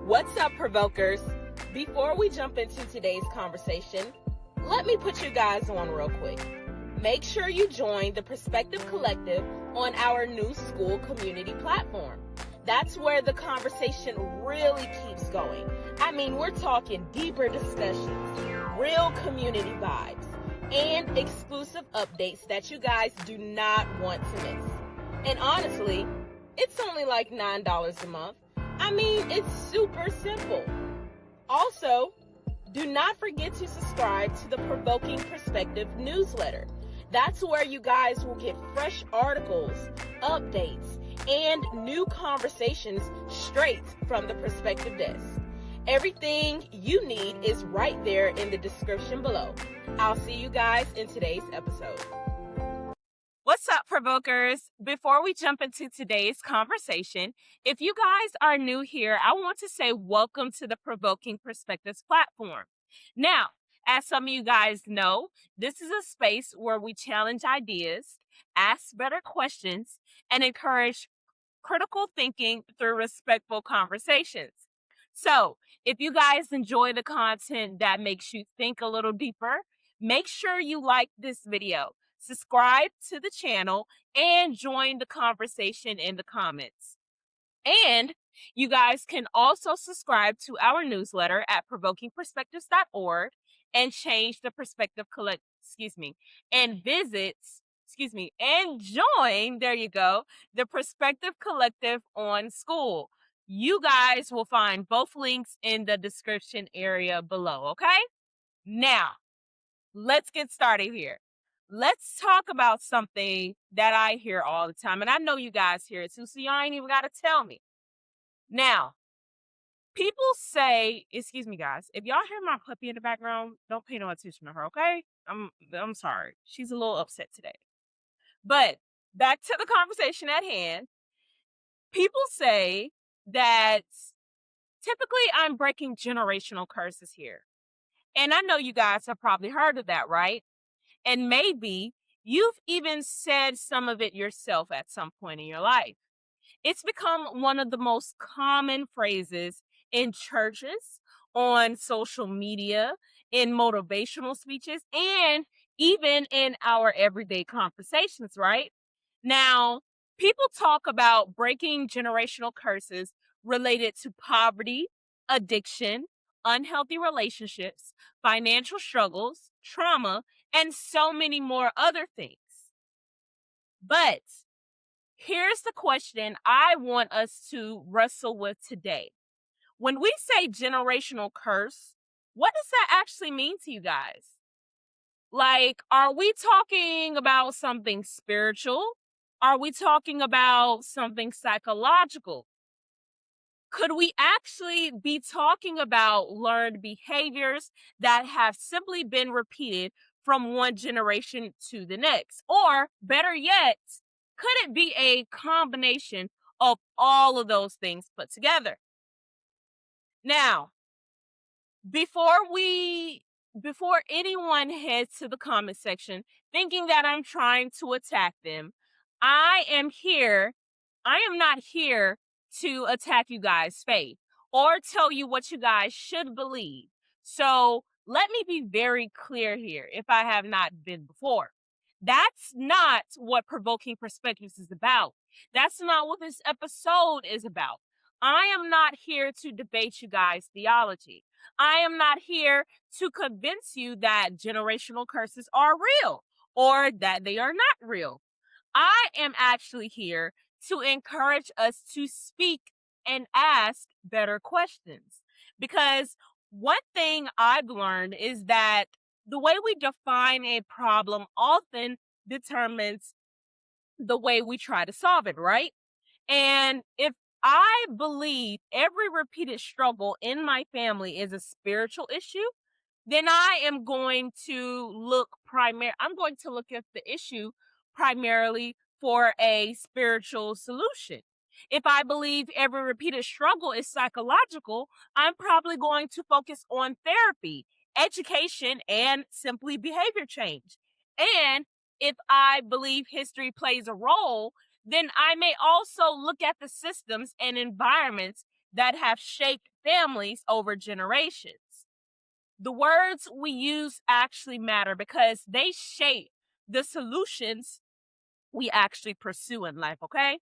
What's up, Provokers? Before we jump into today's conversation, let me put you guys on real quick. Make sure you join the Perspective Collective on our new school community platform. That's where the conversation really keeps going. I mean, we're talking deeper discussions, real community vibes, and exclusive updates that you guys do not want to miss. And honestly, it's only like $9 a month. I mean, it's super simple. Also, do not forget to subscribe to the Provoking Perspective newsletter. That's where you guys will get fresh articles, updates, and new conversations straight from the Perspective desk. Everything you need is right there in the description below. I'll see you guys in today's episode. What's up, Provokers? Before we jump into today's conversation, if you guys are new here, I want to say welcome to the Provoking Perspectives platform. Now, as some of you guys know, this is a space where we challenge ideas, ask better questions, and encourage critical thinking through respectful conversations. So, if you guys enjoy the content that makes you think a little deeper, make sure you like this video, subscribe to the channel, and join the conversation in the comments. And you guys can also subscribe to our newsletter at provokingperspectives.org and change the perspective and join, there you go, the Perspective Collective on School. You guys will find both links in the description area below, okay? Now, let's get started here. Let's talk about something that I hear all the time, and I know you guys hear it too, so y'all ain't even got to tell me. Now, people say, excuse me, guys, if y'all hear my puppy in the background, don't pay no attention to her, okay? I'm sorry. She's a little upset today. But back to the conversation at hand. People say that typically I'm breaking generational curses here. And I know you guys have probably heard of that, right? And maybe you've even said some of it yourself at some point in your life. It's become one of the most common phrases in churches, on social media, in motivational speeches, and even in our everyday conversations, right? Now, people talk about breaking generational curses related to poverty, addiction, unhealthy relationships, financial struggles, trauma, and so many more other things. But here's the question I want us to wrestle with today. When we say generational curse, what does that actually mean to you guys? Like, are we talking about something spiritual? Are we talking about something psychological? Could we actually be talking about learned behaviors that have simply been repeated from one generation to the next? Or better yet, could it be a combination of all of those things put together? Now, before anyone heads to the comment section thinking that I'm trying to attack them, I am not here to attack you guys' faith or tell you what you guys should believe. So let me be very clear here if I have not been before. That's not what Provoking Perspectives is about. That's not what this episode is about. I am not here to debate you guys' theology. I am not here to convince you that generational curses are real or that they are not real. I am actually here to encourage us to speak and ask better questions. Because one thing I've learned is that the way we define a problem often determines the way we try to solve it, right? And if I believe every repeated struggle in my family is a spiritual issue, then I am going to look at the issue primarily for a spiritual solution. If I believe every repeated struggle is psychological, I'm probably going to focus on therapy, education, and simply behavior change. And if I believe history plays a role, then I may also look at the systems and environments that have shaped families over generations. The words we use actually matter because they shape the solutions we actually pursue in life, okay?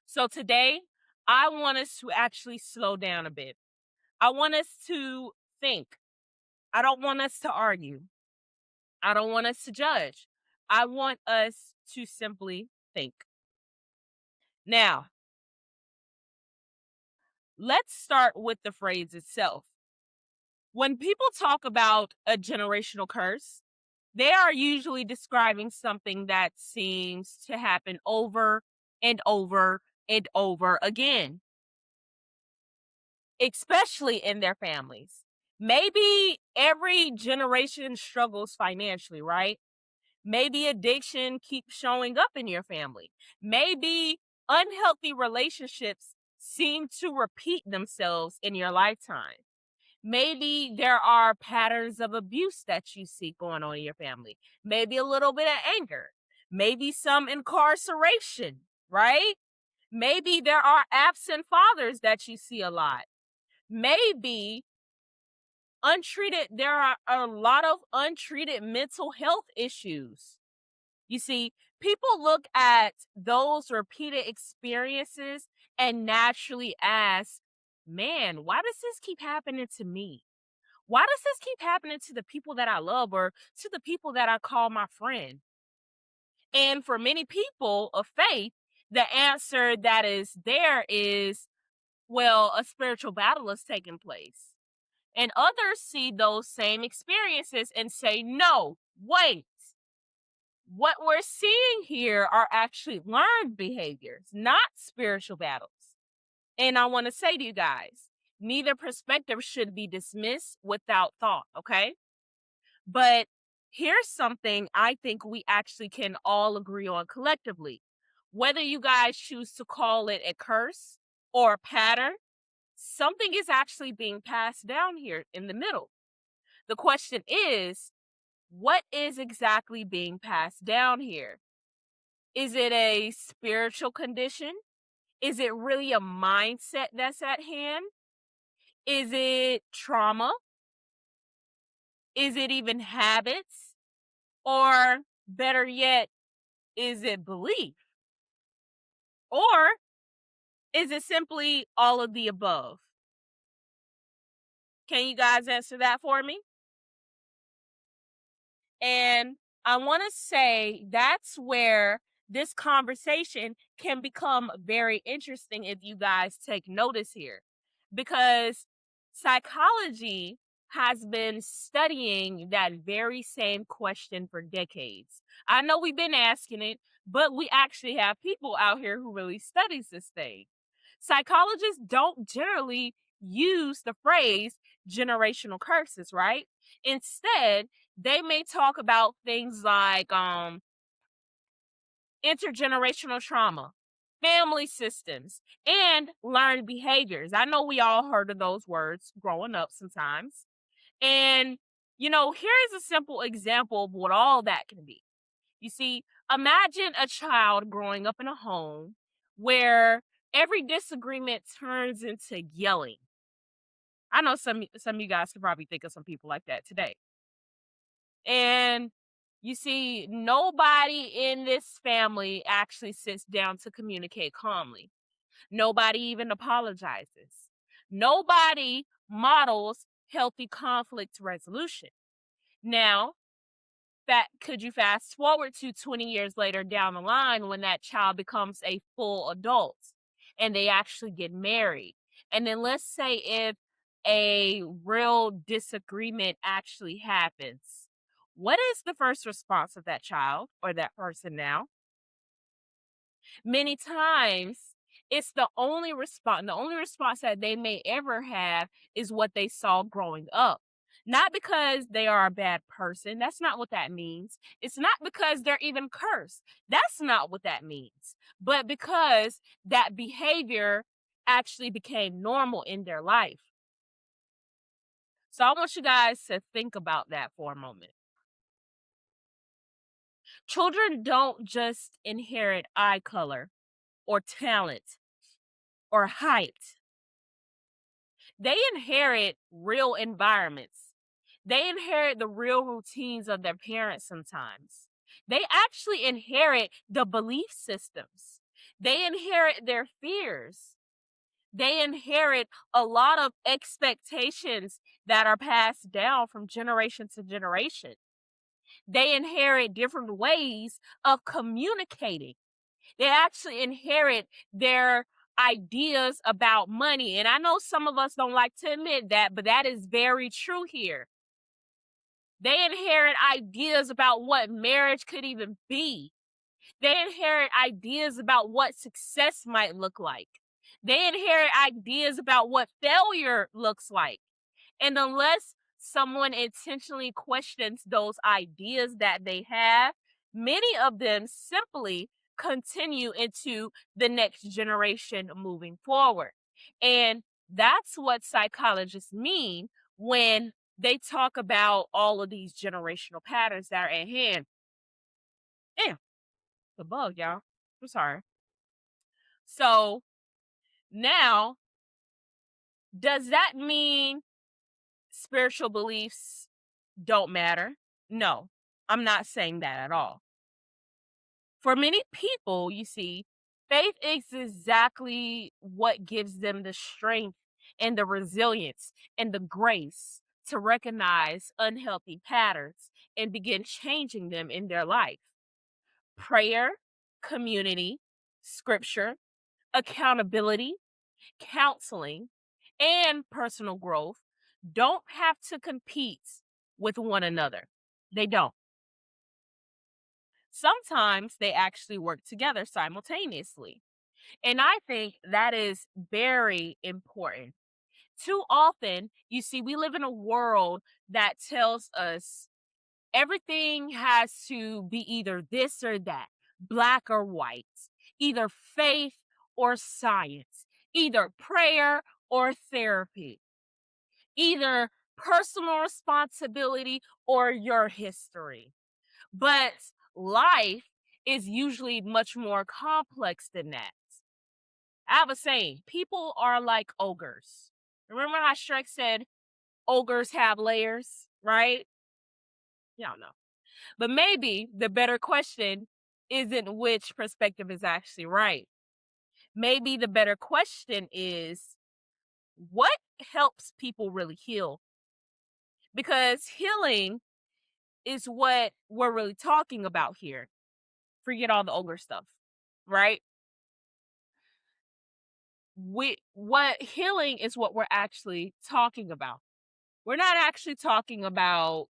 So today, I want us to actually slow down a bit. I want us to think. I don't want us to argue. I don't want us to judge. I want us to simply think. Now, let's start with the phrase itself. When people talk about a generational curse, they are usually describing something that seems to happen over and over and over again, especially in their families. Maybe every generation struggles financially, right? Maybe addiction keeps showing up in your family. Maybe unhealthy relationships seem to repeat themselves in your lifetime. Maybe there are patterns of abuse that you see going on in your family. Maybe a little bit of anger. Maybe some incarceration, right? Maybe there are absent fathers that you see a lot. Maybe there are a lot of untreated mental health issues. You see, people look at those repeated experiences and naturally ask, man, why does this keep happening to me? Why does this keep happening to the people that I love or to the people that I call my friend? And for many people of faith, the answer that is there is, well, a spiritual battle is taking place. And others see those same experiences and say, no, wait. What we're seeing here are actually learned behaviors, not spiritual battles. And I want to say to you guys, neither perspective should be dismissed without thought, okay? But here's something I think we actually can all agree on collectively. Whether you guys choose to call it a curse or a pattern, something is actually being passed down here in the middle. The question is, what is exactly being passed down here? Is it a spiritual condition? Is it really a mindset that's at hand? Is it trauma? Is it even habits? Or better yet, is it belief? Or is it simply all of the above? Can you guys answer that for me? And I want to say that's where this conversation can become very interesting if you guys take notice here. Because psychology has been studying that very same question for decades. I know we've been asking it, but we actually have people out here who really studies this thing. Psychologists don't generally use the phrase generational curses, right? Instead, they may talk about things like intergenerational trauma, family systems, and learned behaviors. I know we all heard of those words growing up sometimes. And, here's a simple example of what all that can be. You see, imagine a child growing up in a home where every disagreement turns into yelling. I know some of you guys could probably think of some people like that today. And you see, nobody in this family actually sits down to communicate calmly. Nobody even apologizes. Nobody models healthy conflict resolution. Now, could you fast forward to 20 years later down the line when that child becomes a full adult and they actually get married? And then let's say if a real disagreement actually happens, what is the first response of that child or that person now? Many times it's the only response that they may ever have is what they saw growing up. Not because they are a bad person. That's not what that means. It's not because they're even cursed. That's not what that means. But because that behavior actually became normal in their life. So I want you guys to think about that for a moment. Children don't just inherit eye color or talent or height. They inherit real environments. They inherit the real routines of their parents sometimes. They actually inherit the belief systems. They inherit their fears. They inherit a lot of expectations that are passed down from generation to generation. They inherit different ways of communicating. They actually inherit their ideas about money. And I know some of us don't like to admit that, but that is very true here. They inherit ideas about what marriage could even be. They inherit ideas about what success might look like. They inherit ideas about what failure looks like. And unless someone intentionally questions those ideas that they have, many of them simply continue into the next generation moving forward. And that's what psychologists mean when they talk about all of these generational patterns that are at hand. Yeah, the bug, y'all. I'm sorry. So now, does that mean spiritual beliefs don't matter? No, I'm not saying that at all. For many people, you see, faith is exactly what gives them the strength and the resilience and the grace to recognize unhealthy patterns and begin changing them in their life. Prayer, community, scripture, accountability, counseling, and personal growth don't have to compete with one another. They don't. Sometimes they actually work together simultaneously. And I think that is very important. Too often, you see, we live in a world that tells us everything has to be either this or that, black or white, either faith or science, either prayer or therapy, either personal responsibility or your history. But life is usually much more complex than that. I have a saying, people are like ogres. Remember how Shrek said ogres have layers, right? Y'all know. But maybe the better question isn't which perspective is actually right. Maybe the better question is what helps people really heal? Because healing is what we're really talking about here. Forget all the ogre stuff, right? What healing is what we're actually talking about. We're not actually talking about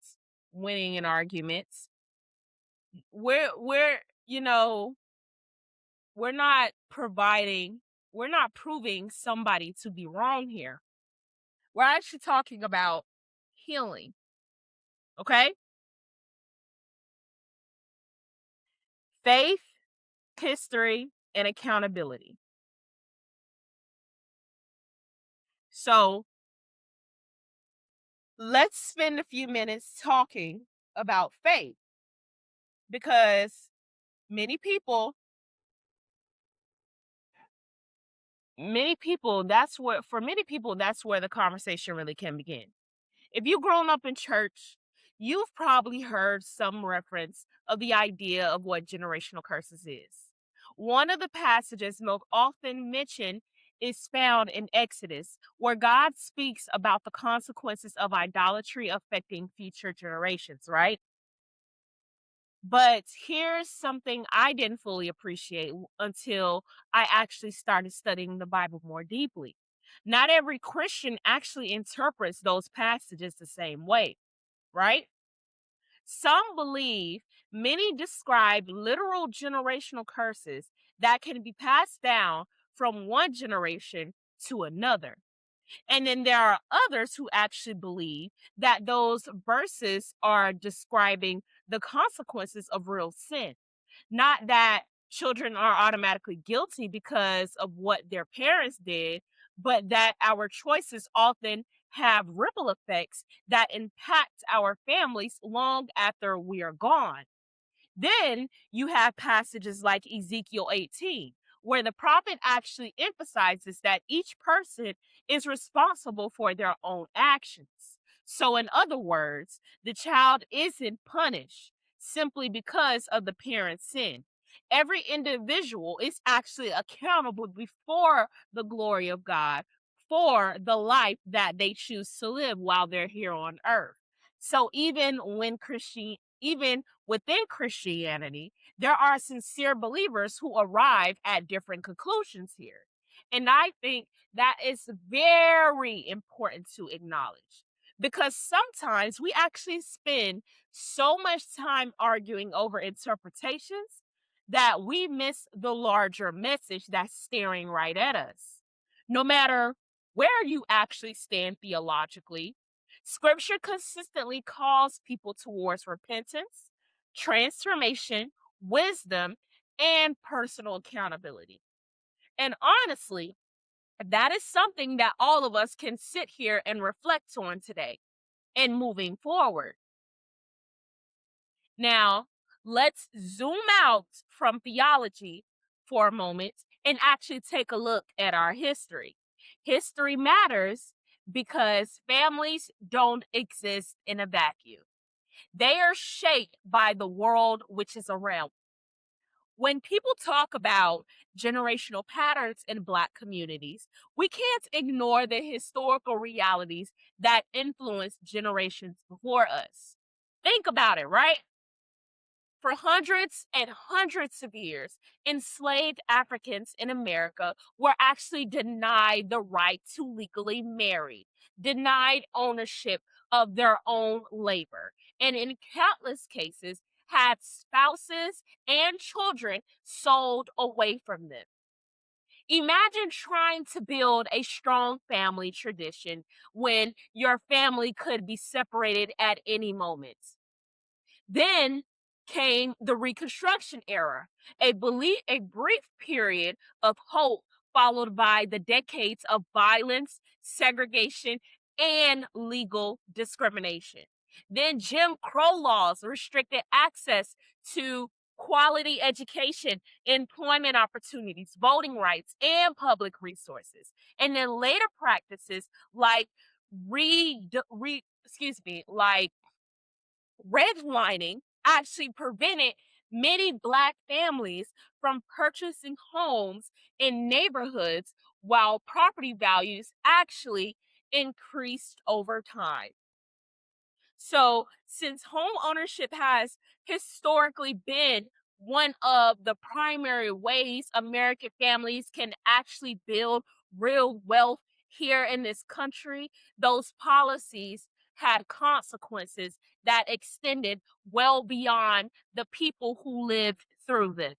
winning in arguments. We're we're not providing, we're not proving somebody to be wrong here. We're actually talking about healing. Okay? Faith, history, and accountability. So let's spend a few minutes talking about faith because many people many people that's where the conversation really can begin. If you've grown up in church, you've probably heard some reference of the idea of what generational curses is. One of the passages most often mentioned is found in Exodus, where God speaks about the consequences of idolatry affecting future generations, right? But here's something I didn't fully appreciate until I actually started studying the Bible more deeply. Not every Christian actually interprets those passages the same way, right? Some believe many describe literal generational curses that can be passed down from one generation to another. And then there are others who actually believe that those verses are describing the consequences of real sin. Not that children are automatically guilty because of what their parents did, but that our choices often have ripple effects that impact our families long after we are gone. Then you have passages like Ezekiel 18, where the prophet actually emphasizes that each person is responsible for their own actions. So, in other words, the child isn't punished simply because of the parent's sin. Every individual is actually accountable before the glory of God for the life that they choose to live while they're here on earth. So even within Christianity, there are sincere believers who arrive at different conclusions here. And I think that is very important to acknowledge because sometimes we actually spend so much time arguing over interpretations that we miss the larger message that's staring right at us. No matter where you actually stand theologically, scripture consistently calls people towards repentance, transformation, wisdom, and personal accountability. And honestly, that is something that all of us can sit here and reflect on today and moving forward. Now, let's zoom out from theology for a moment and actually take a look at our history. History matters because families don't exist in a vacuum. They are shaped by the world which is around. When people talk about generational patterns in Black communities, we can't ignore the historical realities that influenced generations before us. Think about it, right? For hundreds and hundreds of years, enslaved Africans in America were actually denied the right to legally marry, denied ownership of their own labor, and in countless cases had spouses and children sold away from them. Imagine trying to build a strong family tradition when your family could be separated at any moment. Then came the Reconstruction era, a brief period of hope followed by the decades of violence, segregation, and legal discrimination. Then Jim Crow laws restricted access to quality education, employment opportunities, voting rights, and public resources. And then later practices like like redlining actually prevented many Black families from purchasing homes in neighborhoods while property values actually increased over time. So, since home ownership has historically been one of the primary ways American families can actually build real wealth here in this country, those policies had consequences that extended well beyond the people who lived through them.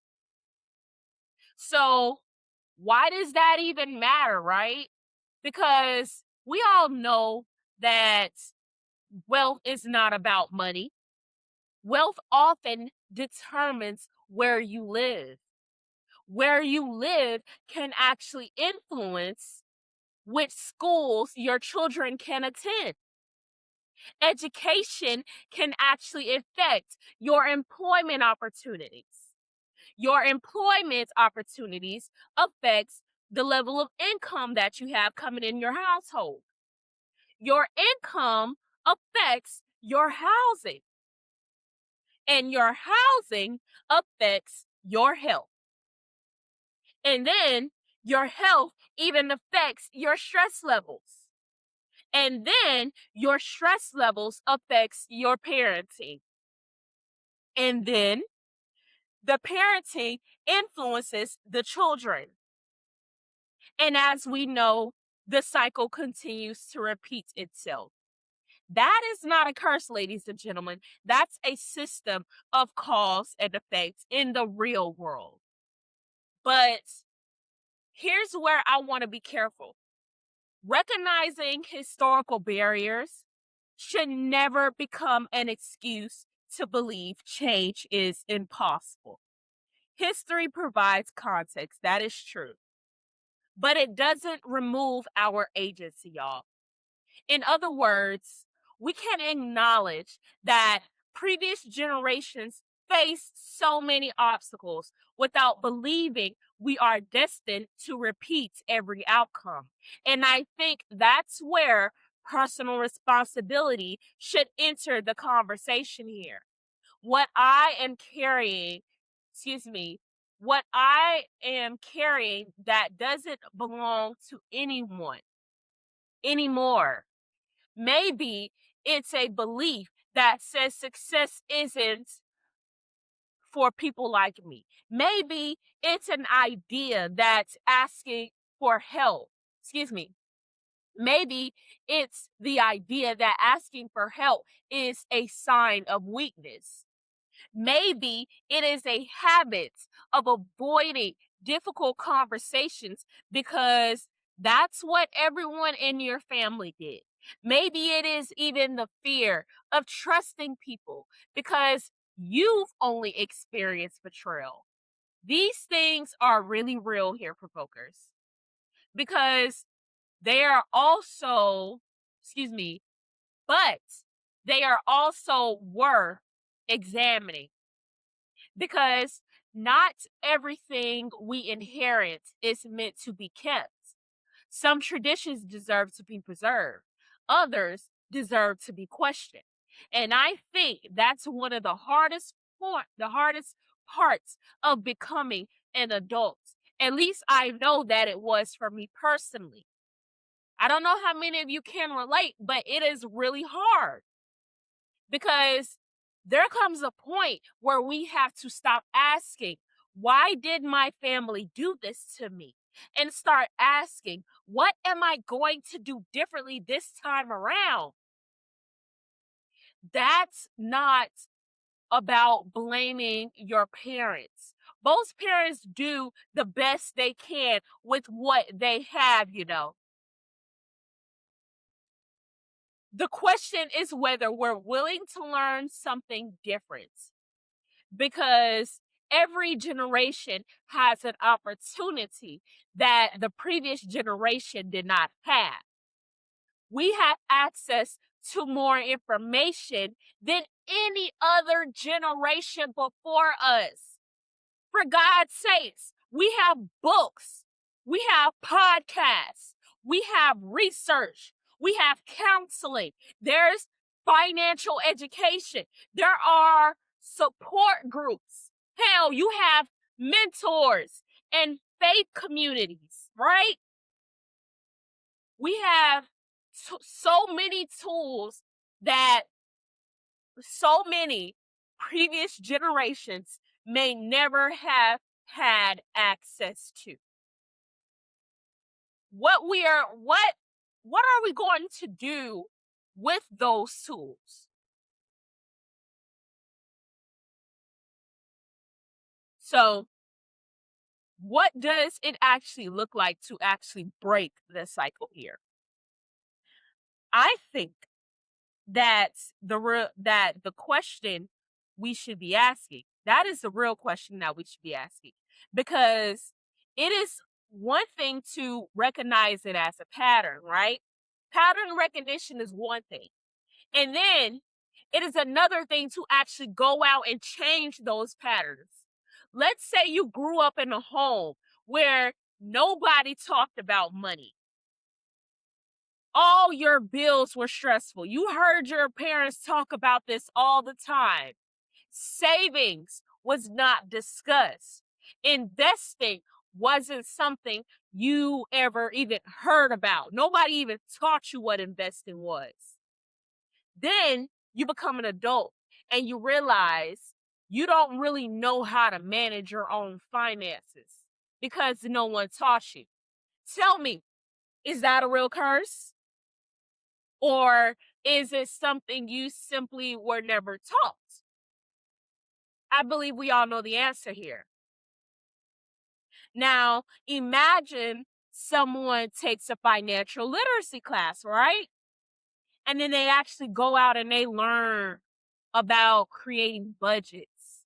So, why does that even matter, right? Because we all know that wealth is not about money. Wealth often determines where you live. Where you live can actually influence which schools your children can attend. Education can actually affect your employment opportunities. Your employment opportunities affects the level of income that you have coming in your household. Your income affects your housing, and your housing affects your health. And then your health even affects your stress levels. And then your stress levels affects your parenting. And then the parenting influences the children. And as we know, the cycle continues to repeat itself. That is not a curse, ladies and gentlemen. That's a system of cause and effect in the real world. But here's where I want to be careful. Recognizing historical barriers should never become an excuse to believe change is impossible. History provides context, that is true, but it doesn't remove our agency, y'all. In other words, we can acknowledge that previous generations faced so many obstacles without believing we are destined to repeat every outcome. And I think that's where personal responsibility should enter the conversation here. What I am carrying, excuse me, what I am carrying that doesn't belong to anyone anymore. Maybe it's a belief that says success isn't for people like me. Maybe it's an idea that's asking for help. Excuse me. Maybe it's the idea that asking for help is a sign of weakness. Maybe it is a habit of avoiding difficult conversations because that's what everyone in your family did. Maybe it is even the fear of trusting people because you've only experienced betrayal. These things are really real here, provokers, because they are also, excuse me, but they are also worth examining because not everything we inherit is meant to be kept. Some traditions deserve to be preserved, others deserve to be questioned. And I think that's one of the hardest parts of becoming an adult. At least I know that it was for me personally. I don't know how many of you can relate, but it is really hard because there comes a point where we have to stop asking, why did my family do this to me? And start asking, what am I going to do differently this time around? That's not about blaming your parents. Both parents do the best they can with what they have. The question is whether we're willing to learn something different because every generation has an opportunity that the previous generation did not have. We have access to more information than any other generation before us. For God's sakes, we have books, we have podcasts, we have research, we have counseling, there's financial education, there are support groups. Hell, you have mentors and faith communities, right? We have so many tools that so many previous generations may never have had access to. What are we going to do with those tools? So, what does it actually look like to actually break the cycle here? I think that the question we should be asking, that is the real question that we should be asking, because it is one thing to recognize it as a pattern, right? Pattern recognition is one thing, and then it is another thing to actually go out and change those patterns. Let's say you grew up in a home where nobody talked about money. All your bills were stressful. You heard your parents talk about this all the time. Savings was not discussed. Investing wasn't something you ever even heard about. Nobody even taught you what investing was. Then you become an adult and you realize you don't really know how to manage your own finances because no one taught you. Tell me, is that a real curse? Or is it something you simply were never taught? I believe we all know the answer here. Now, imagine someone takes a financial literacy class, right? And then they actually go out and they learn about creating budgets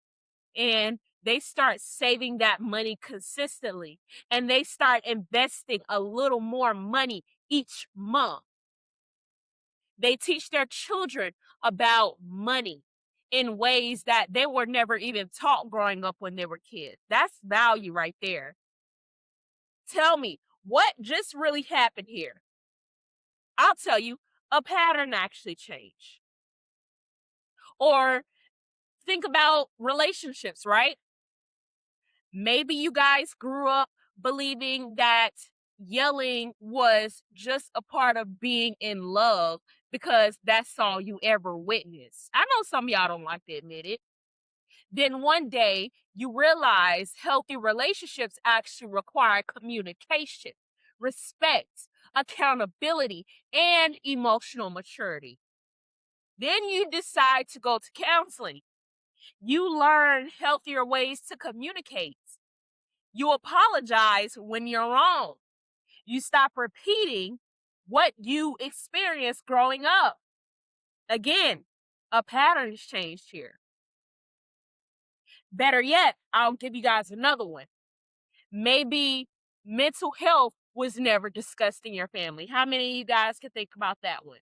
and they start saving that money consistently and they start investing a little more money each month. They teach their children about money in ways that they were never even taught growing up when they were kids. That's value right there. Tell me, what just really happened here? I'll tell you, a pattern actually changed. Or think about relationships, right? Maybe you guys grew up believing that yelling was just a part of being in love because that's all you ever witnessed. I know some of y'all don't like to admit it. Then one day you realize healthy relationships actually require communication, respect, accountability, and emotional maturity. Then you decide to go to counseling. You learn healthier ways to communicate. You apologize when you're wrong. You stop repeating what you experienced growing up. Again, a pattern has changed here. Better yet, I'll give you guys another one. Maybe mental health was never discussed in your family. How many of you guys can think about that one?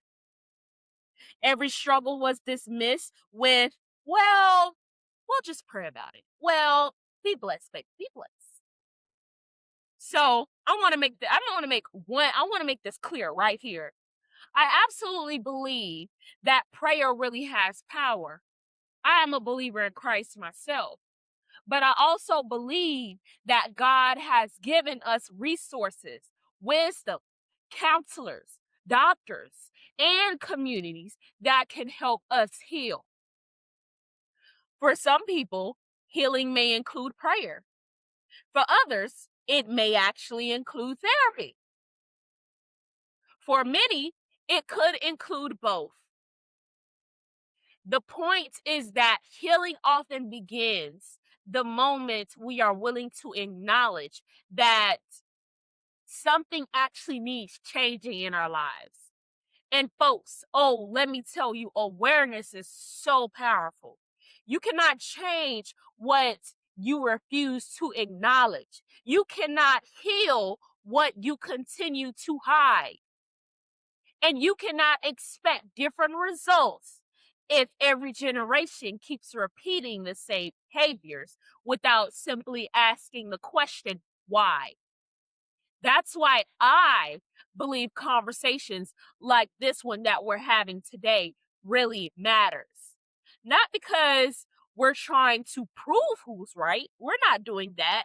Every struggle was dismissed with, well, we'll just pray about it. Well, be blessed, baby, be blessed. So I want to make this clear right here. I absolutely believe that prayer really has power. I am a believer in Christ myself, but I also believe that God has given us resources, wisdom, counselors, doctors, and communities that can help us heal. For some people, healing may include prayer. For others, it may actually include therapy. For many, it could include both. The point is that healing often begins the moment we are willing to acknowledge that something actually needs changing in our lives. And folks, oh, let me tell you, awareness is so powerful. You cannot change what you refuse to acknowledge. You cannot heal what you continue to hide. And you cannot expect different results if every generation keeps repeating the same behaviors without simply asking the question, why? That's why I believe conversations like this one that we're having today really matters. Not because we're trying to prove who's right, we're not doing that,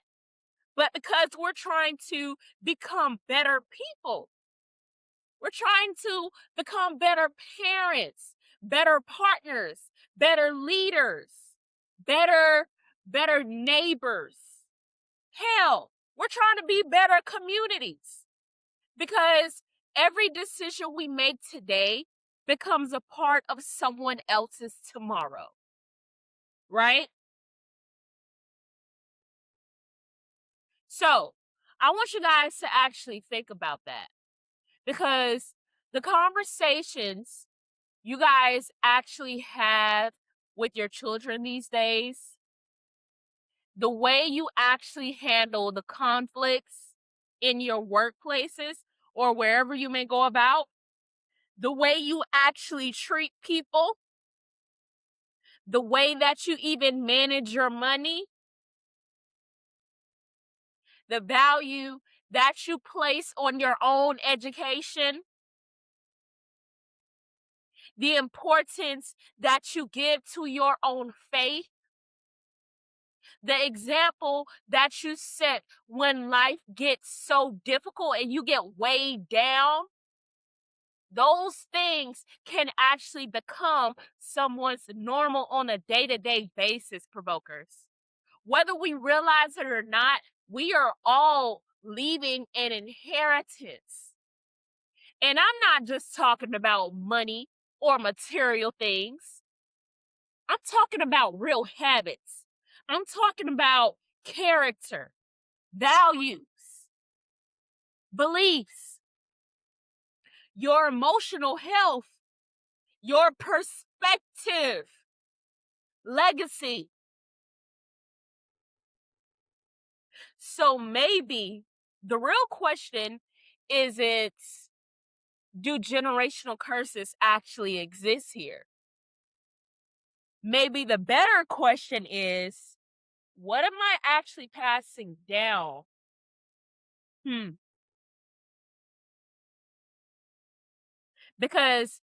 but because we're trying to become better people. We're trying to become better parents, better partners, better leaders, better neighbors. Hell, we're trying to be better communities because every decision we make today becomes a part of someone else's tomorrow, right? So, I want you guys to actually think about that because the conversations you guys actually have with your children these days, the way you actually handle the conflicts in your workplaces or wherever you may go about, the way you actually treat people, the way that you even manage your money, the value that you place on your own education, the importance that you give to your own faith, the example that you set when life gets so difficult and you get weighed down, those things can actually become someone's normal on a day-to-day basis, provokers. Whether we realize it or not, we are all leaving an inheritance. And I'm not just talking about money or material things. I'm talking about real habits. I'm talking about character, values, beliefs, your emotional health, your perspective, legacy. So maybe the real question isn't, do generational curses actually exist here? Maybe the better question is, what am I actually passing down Hmm. Because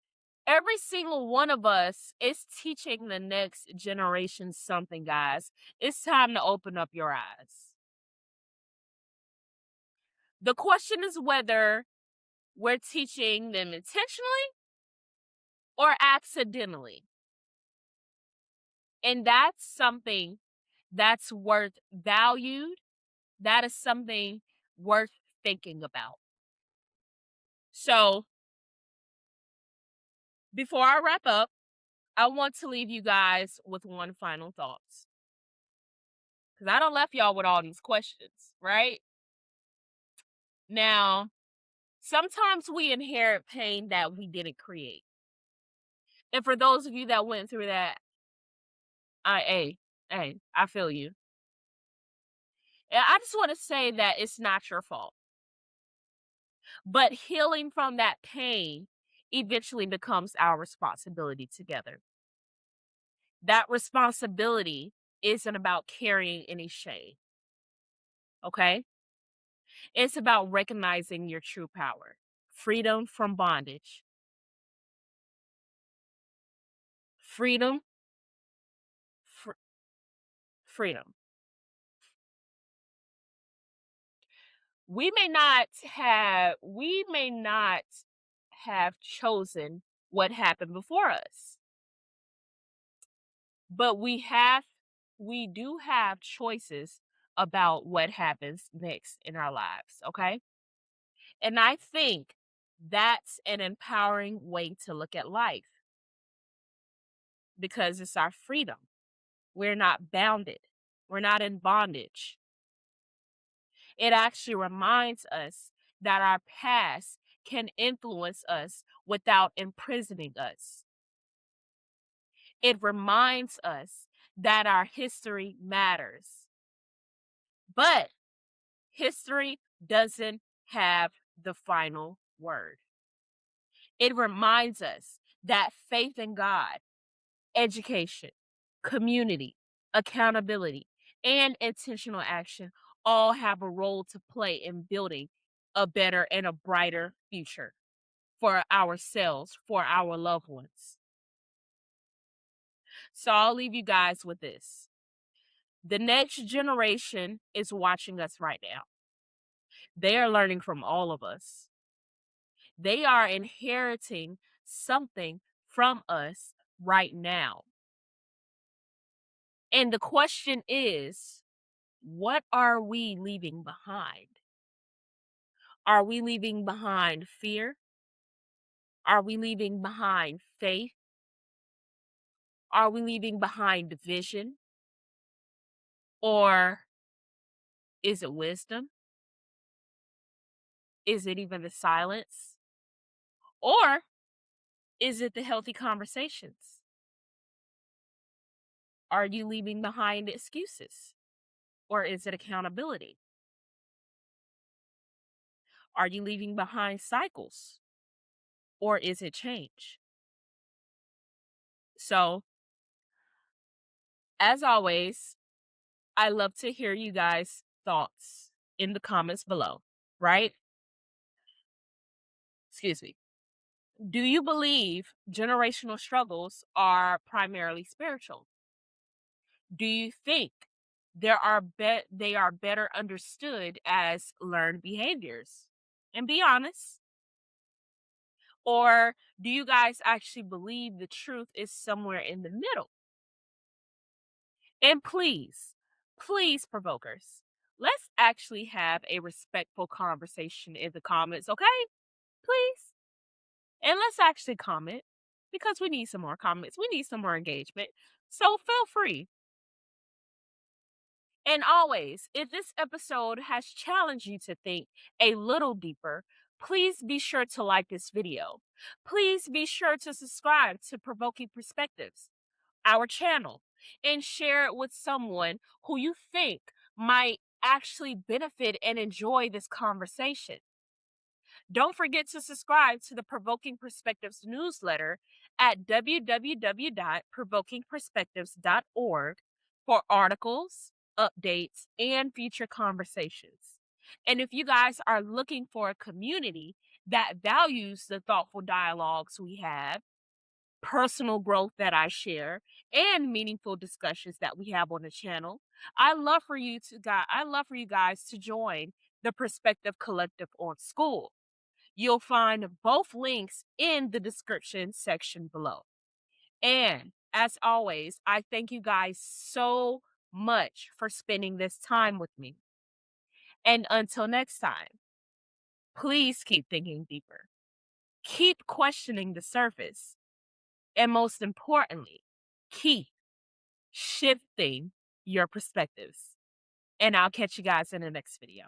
every single one of us is teaching the next generation something, guys. It's time to open up your eyes. The question is whether we're teaching them intentionally or accidentally. And that's something that's worth valued. That is something worth thinking about. So, before I wrap up, I want to leave you guys with one final thought. Because I don't left y'all with all these questions, right? Now, sometimes we inherit pain that we didn't create. And for those of you that went through that, I feel you. And I just want to say that it's not your fault. But healing from that pain eventually becomes our responsibility together. That responsibility isn't about carrying any shame, okay? It's about recognizing your true power, freedom from bondage, freedom, fr- freedom. We may not have chosen what happened before us, but we do have choices about what happens next in our lives, okay? And I think that's an empowering way to look at life because it's our freedom. We're not bounded. We're not in bondage. It actually reminds us that our past can influence us without imprisoning us. It reminds us that our history matters. But history doesn't have the final word. It reminds us that faith in God, education, community, accountability, and intentional action all have a role to play in building a better and a brighter future for ourselves, for our loved ones. So I'll leave you guys with this. The next generation is watching us right now. They are learning from all of us. They are inheriting something from us right now. And the question is, what are we leaving behind? Are we leaving behind fear? Are we leaving behind faith? Are we leaving behind vision? Or is it wisdom? Is it even the silence? Or is it the healthy conversations? Are you leaving behind excuses? Or is it accountability? Are you leaving behind cycles? Or is it change? So, as always, I love to hear you guys' thoughts in the comments below, right? Excuse me. Do you believe generational struggles are primarily spiritual? Do you think they are better understood as learned behaviors? And be honest. Or do you guys actually believe the truth is somewhere in the middle? And please, provokers, let's actually have a respectful conversation in the comments, okay? Please. And let's actually comment because we need some more comments. We need some more engagement. So feel free. And always, if this episode has challenged you to think a little deeper, please be sure to like this video. Please be sure to subscribe to Provoking Perspectives, our channel, and share it with someone who you think might actually benefit and enjoy this conversation. Don't forget to subscribe to the Provoking Perspectives newsletter at www.provokingperspectives.org for articles, updates, and future conversations. And if you guys are looking for a community that values the thoughtful dialogues we have, personal growth that I share, and meaningful discussions that we have on the channel, I love for you guys to join the Perspective Collective on School. You'll find both links in the description section below. And as always, I thank you guys so much for spending this time with me. And until next time, please keep thinking deeper, keep questioning the surface, and most importantly, keep shifting your perspectives. And I'll catch you guys in the next video.